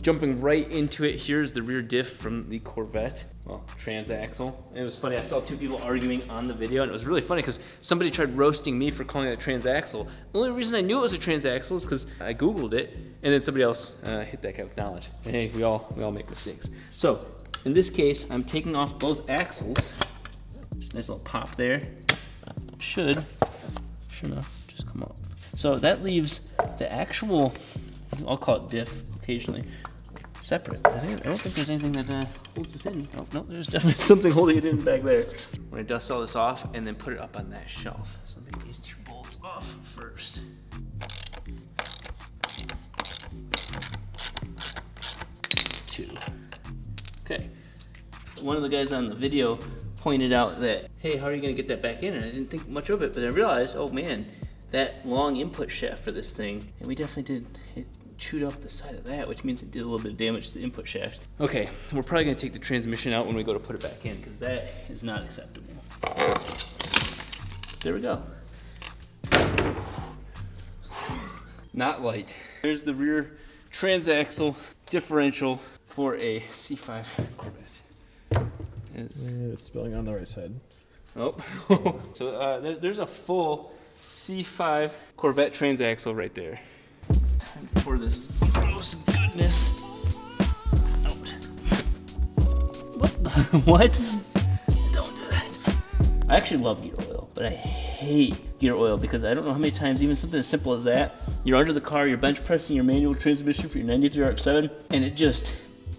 jumping right into it, here's the rear diff from the Corvette. Well, transaxle. And it was funny, I saw two people arguing on the video, and it was really funny because somebody tried roasting me for calling it a transaxle. The only reason I knew it was a transaxle is because I Googled it, and then somebody else hit that guy with knowledge. And hey, we all make mistakes. So, in this case, I'm taking off both axles. Just a nice little pop there. Should enough, just come off. So that leaves the actual, I'll call it diff occasionally, separate. I don't think there's anything that holds this in. Oh, no, there's definitely something holding it in back there. I'm gonna dust all this off and then put it up on that shelf. So get these two bolts off first. Two. Okay. One of the guys on the video pointed out that, hey, how are you gonna get that back in? And I didn't think much of it, but I realized, oh man, that long input shaft for this thing, and we definitely did, it chewed up the side of that, which means it did a little bit of damage to the input shaft. Okay, we're probably gonna take the transmission out when we go to put it back in, because that is not acceptable. There we go. Not light. There's the rear transaxle differential for a C5 Corvette. It's spilling on the right side. Oh, so there's a full C5 Corvette transaxle right there. It's time to pour this gross goodness out. What the, what? Don't do that. I actually love gear oil, but I hate gear oil because I don't know how many times, even something as simple as that, you're under the car, you're bench pressing your manual transmission for your 93 RX-7, and it just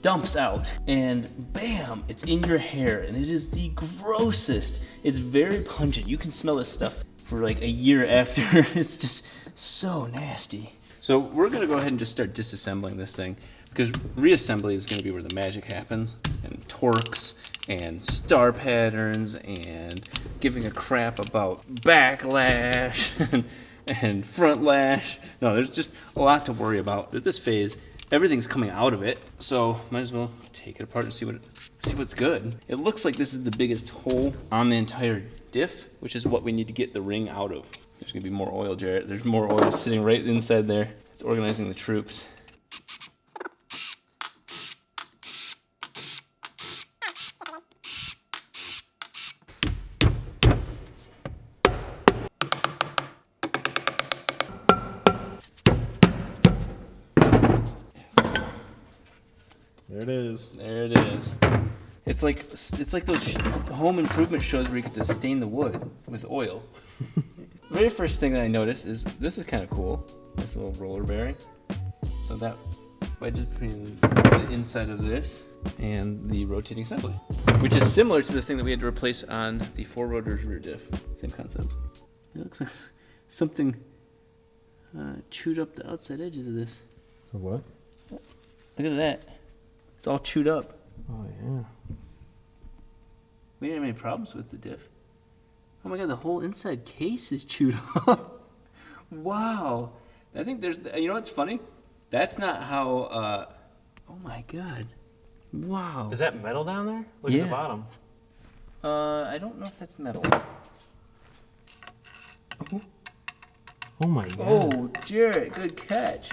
dumps out, and bam, it's in your hair, and it is the grossest. It's very pungent. You can smell this stuff for like a year after. It's just so nasty. So we're gonna go ahead and just start disassembling this thing, because reassembly is gonna be where the magic happens, and torques, and star patterns, and giving a crap about backlash, and front lash. No, there's just a lot to worry about. At this phase, everything's coming out of it, so might as well take it apart and see what's good. It looks like this is the biggest hole on the entire diff, which is what we need to get the ring out of. There's gonna be more oil, Jarrett. There's more oil sitting right inside there. It's organizing the troops. There it is. There it is. It's like those home improvement shows where you get to stain the wood with oil. The very first thing that I noticed is this is kind of cool. This little roller bearing. So that by just putting the inside of this and the rotating assembly, which is similar to the thing that we had to replace on the 4-rotor's rear diff. Same concept. It looks like something chewed up the outside edges of this. Of what? Look at that. It's all chewed up. Oh yeah. We didn't have any problems with the diff. Oh my god, the whole inside case is chewed up. Wow. I think there's, you know what's funny? That's not how, oh my god. Wow. Is that metal down there? Look Yeah. at the bottom. I don't know if that's metal. Oh my god. Oh, Jarrett, good catch.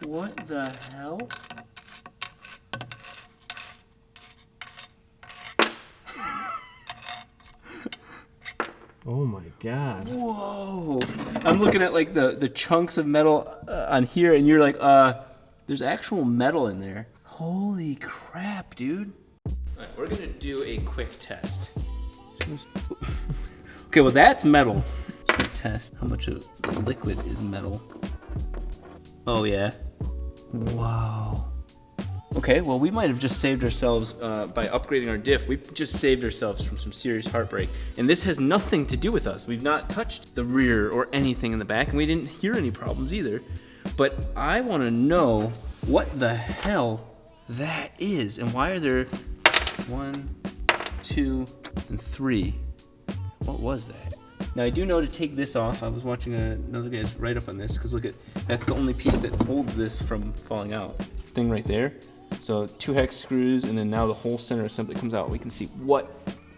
What the hell? Oh my god. Whoa. I'm looking at like the chunks of metal on here, and you're like, there's actual metal in there. Holy crap, dude. All right, we're gonna do a quick test. Okay, well that's metal. Let's test how much of the liquid is metal. Oh yeah. Wow. Okay, well we might have just saved ourselves by upgrading our diff. We just saved ourselves from some serious heartbreak. And this has nothing to do with us. We've not touched the rear or anything in the back, and we didn't hear any problems either. But I want to know what the hell that is, and why are there 1, 2, and 3? What was that? Now I do know to take this off. I was watching another guy's write up on this, because look at, that's the only piece that holds this from falling out. Thing right there. So 2 hex screws, and then now the whole center assembly comes out. We can see what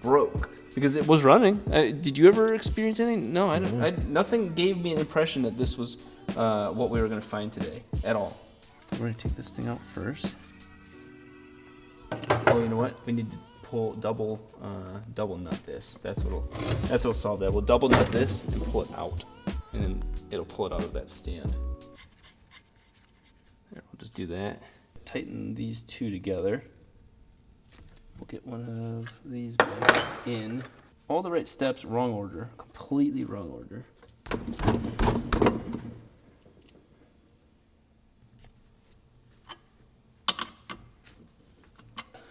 broke, because it was running. Did you ever experience anything? No, I don't. Nothing gave me an impression that this was what we were going to find today at all. We're gonna take this thing out first. Oh, you know what? We need to pull double nut this. That's what'll solve that. We'll double nut this and pull it out, and then it'll pull it out of that stand. There, we'll just do that. Tighten these two together. We'll get one of these back in. All the right steps, wrong order. Completely wrong order.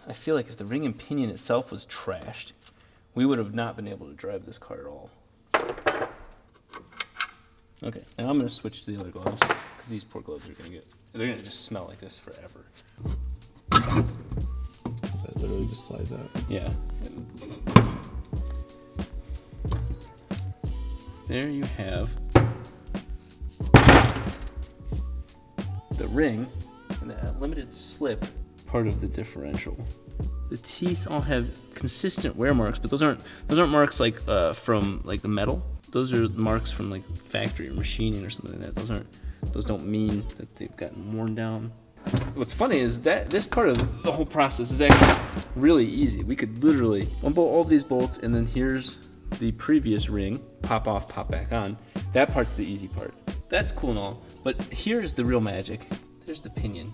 I feel like if the ring and pinion itself was trashed, we would have not been able to drive this car at all. Okay, now I'm gonna switch to the other gloves, because these poor gloves are they're gonna just smell like this forever. That literally just slides out. Yeah. There you have the ring and that limited slip part of the differential. The teeth all have consistent wear marks, but those aren't marks like from like the metal. Those are marks from like factory or machining or something like that. Those don't mean that they've gotten worn down. What's funny is that this part of the whole process is actually really easy. We could literally unbolt all of these bolts, and then here's the previous ring, pop off, pop back on. That part's the easy part. That's cool and all, but here's the real magic. There's the pinion.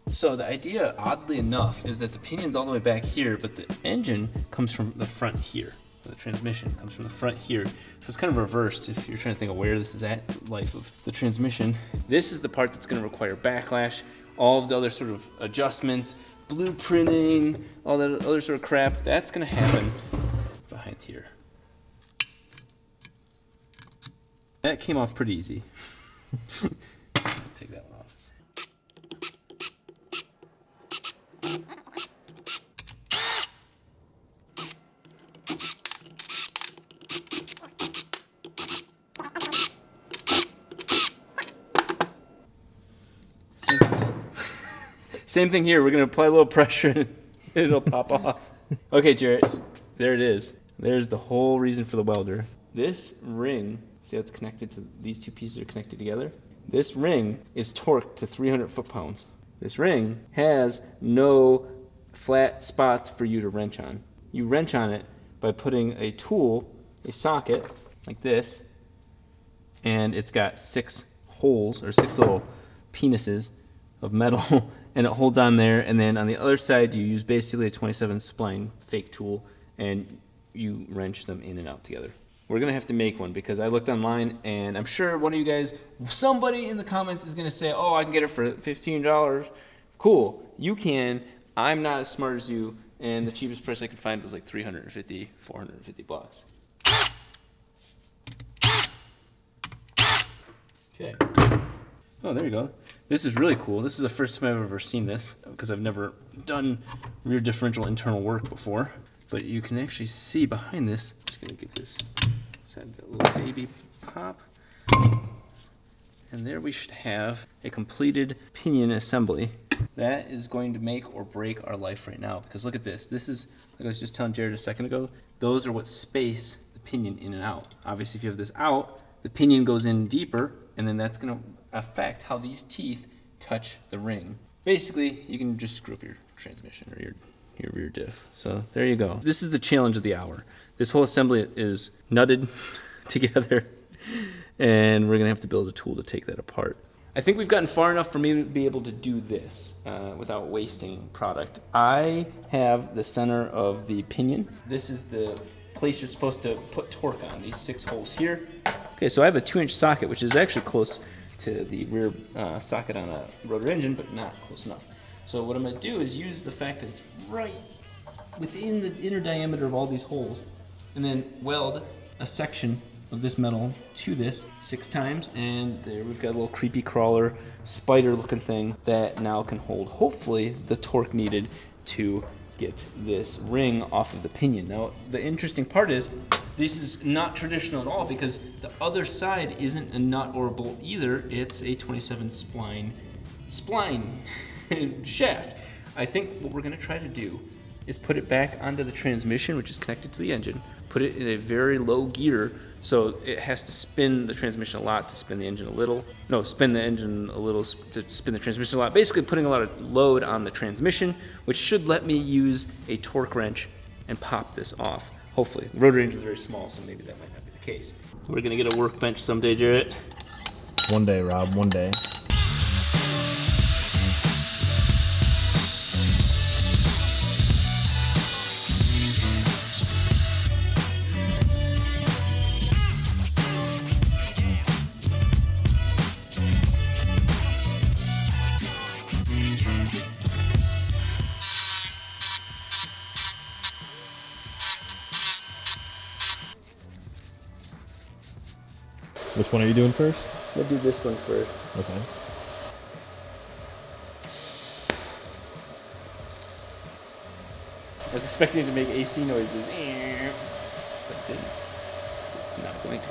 So the idea, oddly enough, is that the pinion's all the way back here, but the engine comes from the front here. The transmission comes from the front here. So it's kind of reversed if you're trying to think of where this is at, life of the transmission. This is the part that's gonna require backlash, all of the other sort of adjustments, blueprinting, all that other sort of crap. That's gonna happen behind here. That came off pretty easy. Take that one off. Same thing here. We're gonna apply a little pressure and it'll pop off. Okay, Jarrett, there it is. There's the whole reason for the welder. This ring, see how it's connected to, these two pieces are connected together? This ring is torqued to 300 foot-pounds. This ring has no flat spots for you to wrench on. You wrench on it by putting a tool, a socket, like this, and it's got 6 holes, or 6 little penises of metal, and it holds on there, and then on the other side you use basically a 27 spline fake tool, and you wrench them in and out together. We're gonna have to make one because I looked online, and I'm sure one of you guys, somebody in the comments is gonna say, oh, I can get it for $15. Cool, you can. I'm not as smart as you, and the cheapest price I could find was like $350, $450. Okay. Oh, there you go. This is really cool. This is the first time I've ever seen this because I've never done rear differential internal work before. But you can actually see behind this. I'm just gonna get this, send that little baby pop. And there we should have a completed pinion assembly. That is going to make or break our life right now, because look at this. This is, like I was just telling Jared a second ago, those are what space the pinion in and out. Obviously, if you have this out, the pinion goes in deeper, and then that's gonna affect how these teeth touch the ring. Basically, you can just screw up your transmission or your rear diff. So there you go. This is the challenge of the hour. This whole assembly is nutted together, and we're gonna have to build a tool to take that apart. I think we've gotten far enough for me to be able to do this without wasting product. I have the center of the pinion. This is the place you're supposed to put torque on, these 6 holes here. Okay, so I have a 2-inch socket, which is actually close to the rear socket on a rotary engine, but not close enough. So what I'm gonna do is use the fact that it's right within the inner diameter of all these holes, and then weld a section of this metal to this 6 times, and there we've got a little creepy crawler, spider looking thing that now can hold, hopefully, the torque needed to get this ring off of the pinion. Now, the interesting part is, this is not traditional at all because the other side isn't a nut or a bolt either. It's a 27 spline shaft. I think what we're gonna try to do is put it back onto the transmission, which is connected to the engine, put it in a very low gear So it has to spin the transmission a lot to spin the engine a little. No, spin the engine a little to spin the transmission a lot. Basically putting a lot of load on the transmission, which should let me use a torque wrench and pop this off. Hopefully. The rotary engine is very small, so maybe that might not be the case. We're gonna get a workbench someday, Jarrett. One day, Rob, one day. Which one are you doing first? We'll do this one first. Okay. I was expecting it to make AC noises, but it didn't. So it's not going to.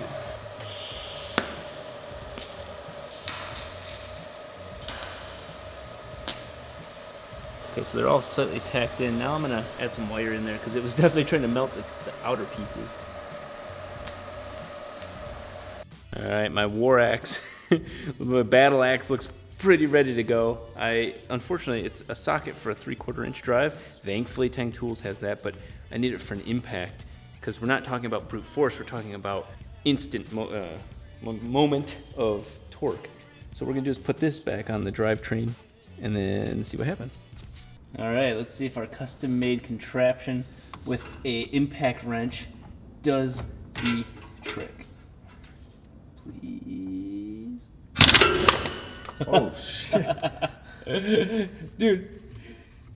Okay, so they're all slightly tacked in. Now I'm gonna add some wire in there because it was definitely trying to melt the outer pieces. All right, my war axe, my battle axe looks pretty ready to go. Unfortunately, it's a socket for a 3/4 inch drive. Thankfully, Tang Tools has that, but I need it for an impact because we're not talking about brute force. We're talking about instant moment of torque. So what we're gonna do is put this back on the drivetrain and then see what happens. All right, let's see if our custom-made contraption with a impact wrench does the trick. Please. Oh, shit. Dude,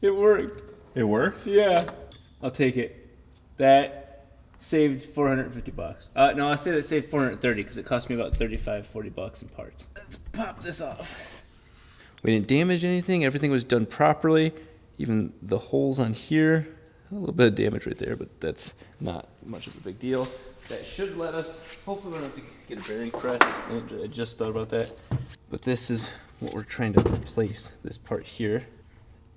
it worked. It worked? Yeah. I'll take it. That saved 450 bucks. No, I'll say that saved 430 because it cost me about 35, 40 bucks in parts. Let's pop this off. We didn't damage anything. Everything was done properly. Even the holes on here, a little bit of damage right there, but that's not much of a big deal. That should let us, hopefully we don't have to get a bearing press. I just thought about that. But this is what we're trying to replace, this part here.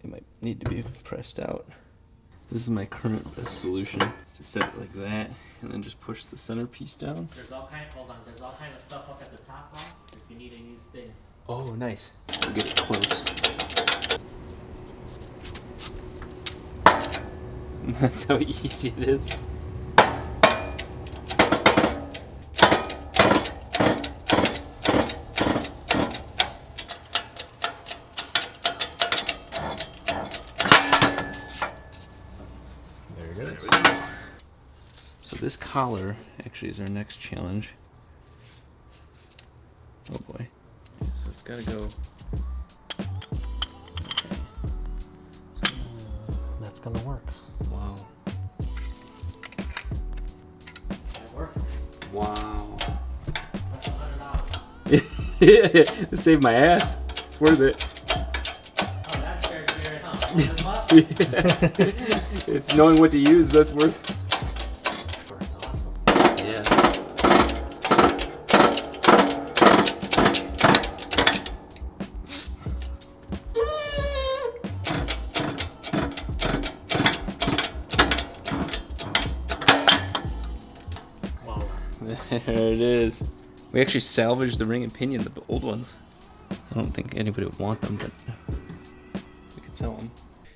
It might need to be pressed out. This is my current best solution, is to set it like that, and then just push the centerpiece down. There's all kind of stuff up at the top now, if you need to use things. Oh, nice. We'll get it close. That's how easy it is. There it is. So this collar actually is our next challenge. Oh boy. So it's gotta go. That's gonna work. Wow. That work. Wow. That's $100. It saved my ass. It's worth it. Oh, that's fair, Jared, huh? $100? It's knowing what to use that's worth. Awesome. Yeah. Wow. There it is. We actually salvaged the ring and pinion, the old ones. I don't think anybody would want them, but we could sell them.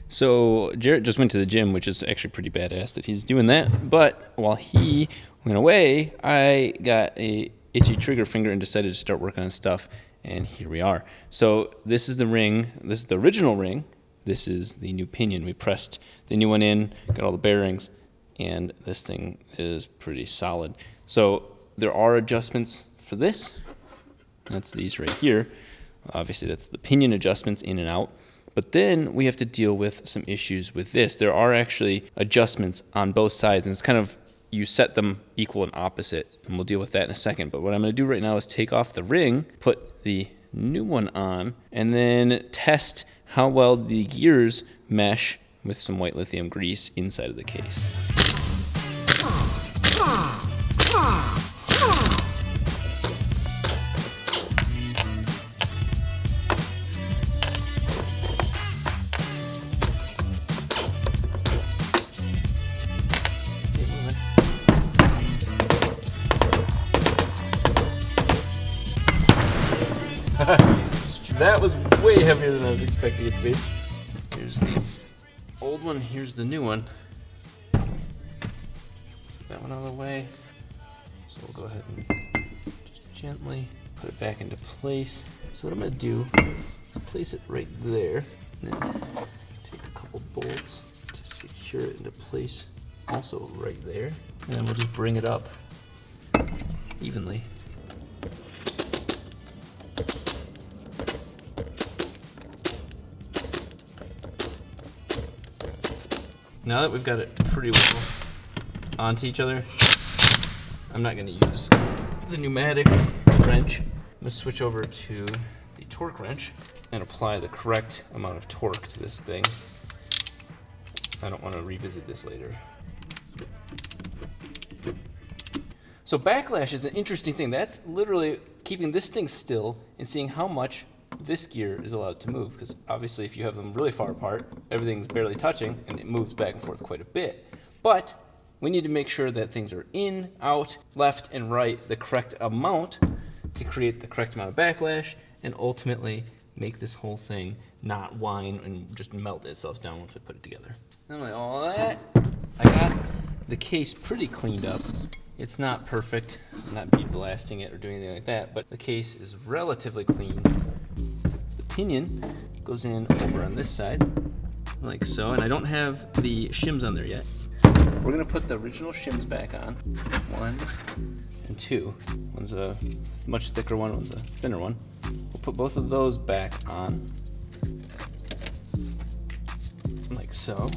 So Jarrett just went to the gym, which is actually pretty badass that he's doing that. But while he went away, I got a itchy trigger finger and decided to start working on stuff. And here we are. So this is the ring. This is the original ring. This is the new pinion. We pressed the new one in, got all the bearings, and this thing is pretty solid. So there are adjustments for this. That's these right here. Obviously, that's the pinion adjustments in and out. But then we have to deal with some issues with this. There are actually adjustments on both sides, and it's kind of, you set them equal and opposite, and we'll deal with that in a second. But what I'm gonna do right now is take off the ring, put the new one on, and then test how well the gears mesh with some white lithium grease inside of the case. that was way heavier than I was expecting it to be. Here's the old one, here's the new one. Set that one out of the way. So we'll go ahead and just gently put it back into place. So what I'm gonna do is place it right there, and then take a couple bolts to secure it into place, also right there. And then we'll just bring it up evenly. Now that we've got it pretty well onto each other, I'm not going to use the pneumatic wrench. I'm going to switch over to the torque wrench and apply the correct amount of torque to this thing. I don't want to revisit this later. So backlash is an interesting thing. That's literally keeping this thing still and seeing how much this gear is allowed to move, because obviously if you have them really far apart, everything's barely touching and it moves back and forth quite a bit. But we need to make sure that things are in, out, left, and right the correct amount to create the correct amount of backlash and ultimately make this whole thing not whine and just melt itself down once we put it together. Not only all that, I got the case pretty cleaned up. It's not perfect, I'm not bead blasting it or doing anything like that, but the case is relatively clean. The pinion goes in over on this side, like so, and I don't have the shims on there yet. We're gonna put the original shims back on, 1 and 2. One's a much thicker one, one's a thinner one. We'll put both of those back on, like so,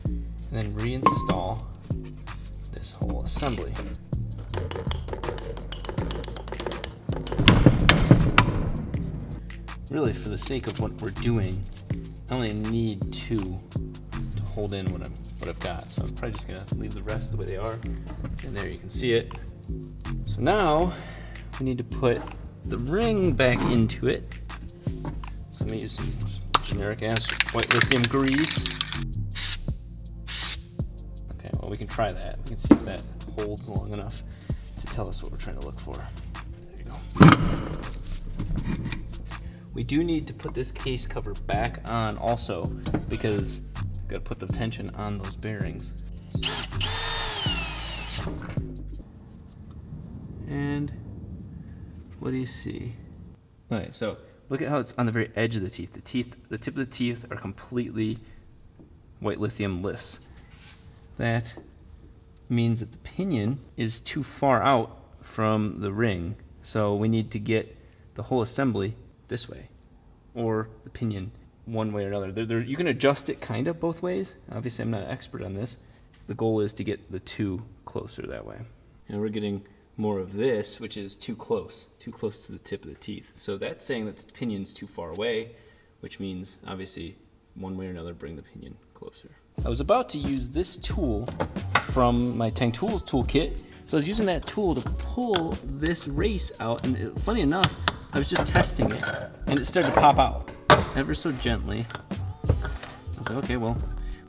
and then reinstall this whole assembly. Really, for the sake of what we're doing, I only need 2 to hold in what I've got. So I'm probably just gonna leave the rest the way they are. And there you can see it. So now we need to put the ring back into it. So I'm gonna use some generic ass white lithium grease. Okay, well we can try that. We can see if that holds long enough to tell us what we're trying to look for. There you go. We do need to put this case cover back on also because we've got to put the tension on those bearings. And what do you see? All right, so look at how it's on the very edge of the teeth. The tip of the teeth are completely white lithium-less. That means that the pinion is too far out from the ring, so we need to get the whole assembly this way, or the pinion one way or another. You can adjust it kind of both ways. Obviously, I'm not an expert on this. The goal is to get the 2 closer that way. And we're getting more of this, which is too close to the tip of the teeth. So that's saying that the pinion's too far away, which means obviously one way or another bring the pinion closer. I was about to use this tool from my Tang Tools toolkit. So I was using that tool to pull this race out, and funny enough, I was just testing it, and it started to pop out ever so gently. I was like, okay, well,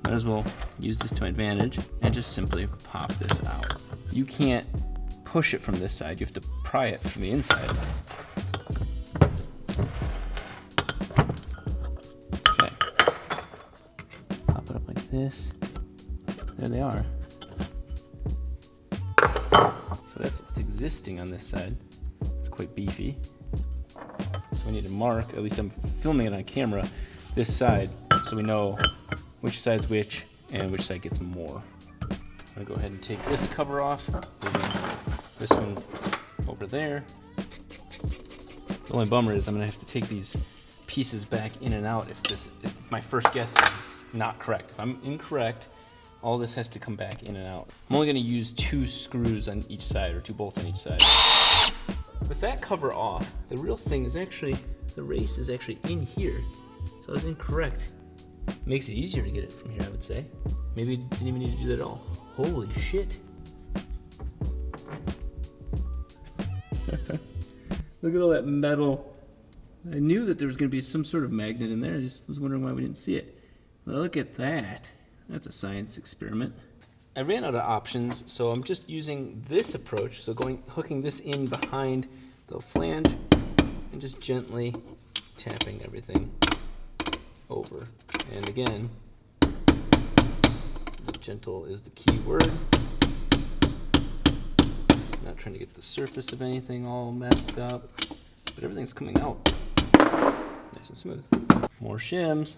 might as well use this to my advantage and just simply pop this out. You can't push it from this side, you have to pry it from the inside. Okay. Pop it up like this. There they are. So that's what's existing on this side. It's quite beefy. So we need to mark, at least I'm filming it on camera, this side so we know which side's which and which side gets more. I'm gonna go ahead and take this cover off, this one over there. The only bummer is I'm gonna have to take these pieces back in and out if my first guess is not correct. If I'm incorrect, all this has to come back in and out. I'm only gonna use 2 screws on each side, or 2 bolts on each side. With that cover off, the real thing is actually, the race is actually in here. So I was incorrect. Makes it easier to get it from here, I would say. Maybe didn't even need to do that at all. Holy shit. Look at all that metal. I knew that there was gonna be some sort of magnet in there. I just was wondering why we didn't see it. Well, look at that. That's a science experiment. I ran out of options, so I'm just using this approach. So hooking this in behind the flange and just gently tapping everything over. And again, gentle is the key word. Not trying to get the surface of anything all messed up, but everything's coming out nice and smooth. More shims.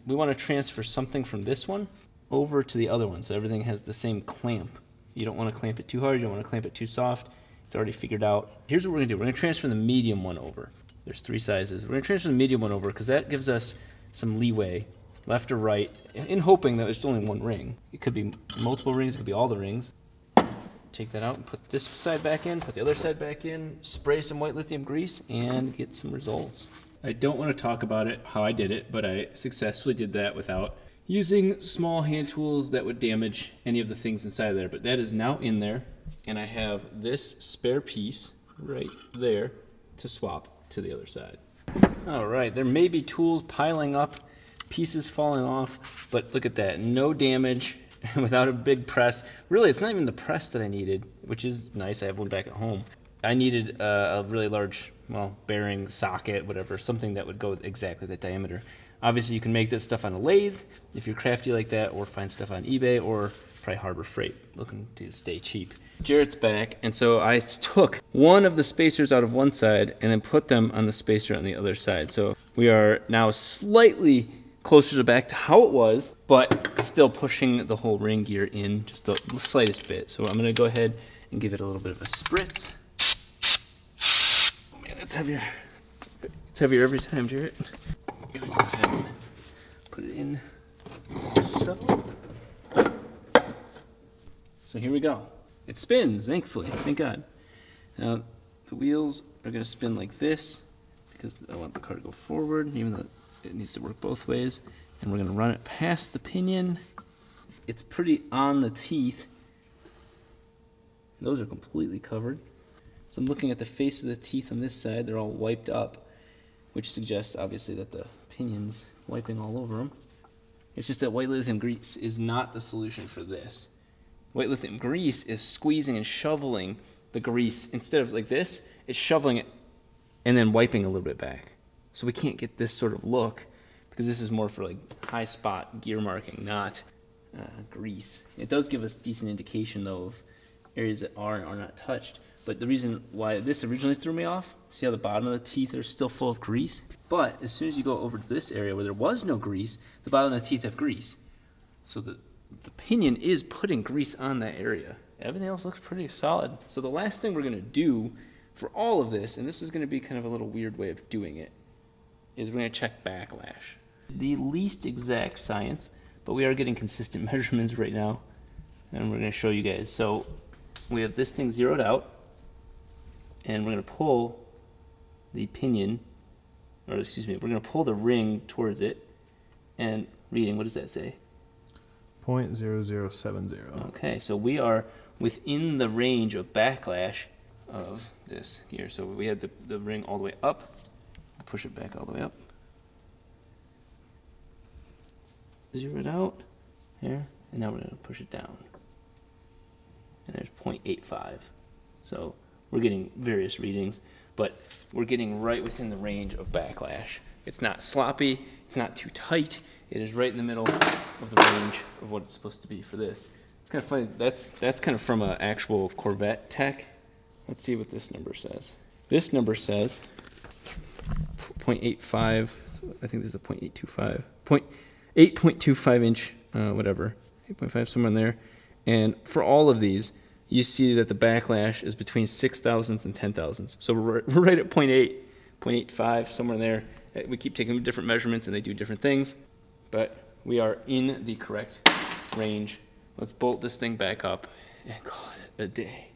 We want to transfer something from this one over to the other one so everything has the same clamp. You don't want to clamp it too hard, you don't want to clamp it too soft. It's already figured out. Here's what we're going to do. We're going to transfer the medium one over. There's 3 sizes. We're going to transfer the medium one over because that gives us some leeway, left or right, in hoping that there's only one ring. It could be multiple rings, it could be all the rings. Take that out and put this side back in, put the other side back in, spray some white lithium grease, and get some results. I don't want to talk about it, how I did it, but I successfully did that without using small hand tools that would damage any of the things inside there. But that is now in there, and I have this spare piece right there to swap to the other side. All right, there may be tools piling up, pieces falling off, but look at that, no damage without a big press. Really, it's not even the press that I needed, which is nice. I have one back at home. I needed a really large, well, bearing, socket, whatever, something that would go exactly that diameter. Obviously, you can make this stuff on a lathe if you're crafty like that, or find stuff on eBay, or probably Harbor Freight, looking to stay cheap. Jarrett's back, and so I took one of the spacers out of one side and then put them on the spacer on the other side. So we are now slightly closer to back to how it was, but still pushing the whole ring gear in just the slightest bit. So I'm gonna go ahead and give it a little bit of a spritz. Oh man, that's heavier. It's heavier every time, Jarrett. I'm gonna go ahead and put it in. So here we go. It spins, thankfully, thank God. Now, the wheels are gonna spin like this because I want the car to go forward, even though it needs to work both ways. And we're gonna run it past the pinion. It's pretty on the teeth. Those are completely covered. So I'm looking at the face of the teeth on this side. They're all wiped up, which suggests obviously that the pinion's wiping all over them. It's just that white lithium grease is not the solution for this. White lithium grease is squeezing and shoveling the grease. Instead of like this, it's shoveling it and then wiping a little bit back. So we can't get this sort of look because this is more for like high spot gear marking, not grease. It does give us decent indication though of areas that are and are not touched. But the reason why this originally threw me off, see how the bottom of the teeth are still full of grease? But as soon as you go over to this area where there was no grease, the bottom of the teeth have grease. So the pinion is putting grease on that area. Everything else looks pretty solid. So the last thing we're gonna do for all of this, and this is gonna be kind of a little weird way of doing it, is we're gonna check backlash. The least exact science, but we are getting consistent measurements right now, and we're gonna show you guys. So we have this thing zeroed out, and we're gonna pull the pinion, or excuse me, we're gonna pull the ring towards it, and reading, what does that say? 0.0070. Okay, so we are within the range of backlash of this here. So we have the ring all the way up, push it back all the way up, zero it out, there, and now we're gonna push it down. And there's 0.85. So we're getting various readings, but we're getting right within the range of backlash. It's not sloppy, it's not too tight, it is right in the middle of the range of what it's supposed to be for this. It's kind of funny, that's kind of from an actual Corvette tech. Let's see what this number says. This number says 0.85, I think this is a 0.825, 8.25 inch, whatever, 8.5, somewhere in there. And for all of these, you see that the backlash is between 6 thousandths and 10 thousandths. So we're right at 0.8, 0.85, somewhere in there. We keep taking different measurements and they do different things, but we are in the correct range. Let's bolt this thing back up and call it a day.